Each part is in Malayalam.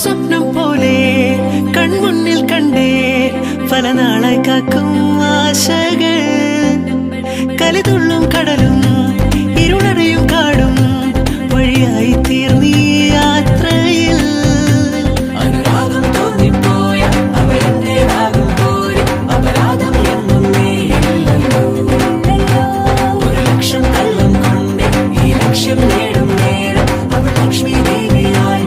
സ്വപ്നം പോലെ കൺമുന്നിൽ കണ്ടേ പല നാളായി കാക്കും ആശകൾ കലിതുള്ളും കടലും ഇരുളടയും കാടും വഴിയായി തീർന്നീ യാത്രയിൽ അനുരാഗം തോന്നിപ്പോയ അവരെന്റേതാകും പോലെ അപരാധം എന്നും നീയില്ലല്ലോ ഒരു ലക്ഷം കള്ളം കൊണ്ട് ഈ ലക്ഷ്യം നേടും നേരം അവൾ ലക്ഷ്മി ദേവിയായി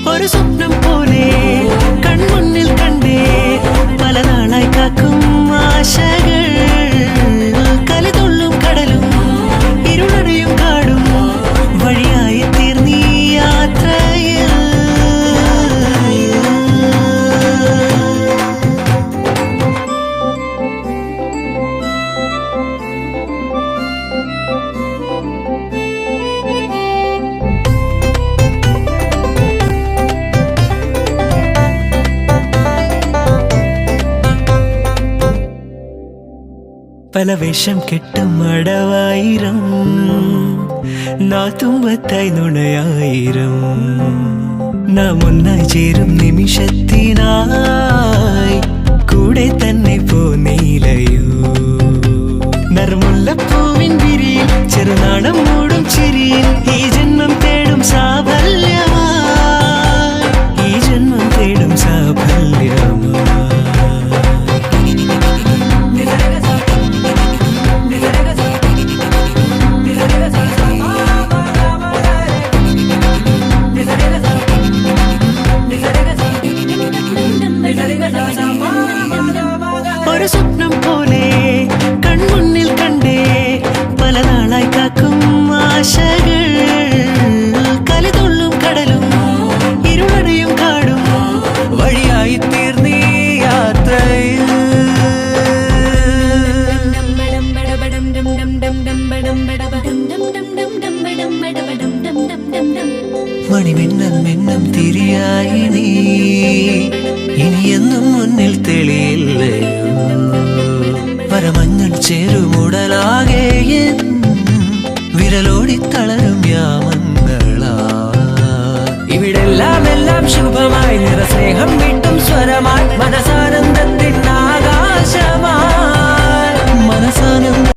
ഒരു സ്വപ്നം പോലെ കൺമുന്നിൽ കണ്ടേ പല നാളായി കാക്കും ആശകൾ കലിതുള്ളും കടലും ഇരുളടയും കാടും വഴിയായി തീർന്നീ യാത്രയിൽ പല വേഷം കെട്ടും അടവായിരം നാത്തുമ്പത്തായി നുണയായിരം നാം ഒന്നായി ചേരും നിമിഷത്തിനായി കൂടെ തന്നെ പോന്നീലയോ നറുമുല്ലപ്പൂവിൻ വിരിയിൽ ചെറുനാടം മൂടും ചിരിയിൽ ഈ ജന്മം തേടും സാഫല്യമായി ഈ ജന്മം തേടും സാഫല്യമായി ഒരു സ്വപ്നം പോലെ കൺമുന്നിൽ കണ്ടേ പല നാളായി കാക്കും ആശകൾ കലിതുള്ളും കടലും ഇരുളടയും കാടും വഴിയായി തീർന്നീ യാത്രയിൽ മണിമിന്നൽ മിന്നം തിരിയായി നീ ഇനിയെന്നും മുന്നിൽ തെളിയില്ലയോ പരമഞ്ഞൾ ചേരുമുടലാകെ വിരലോടി തളരും യാമങ്ങളാ ഇവിടെല്ലാം എല്ലാം ശുഭമായി നിറസ്നേഹം വീട്ടും സ്വരമായി മനസ്സാ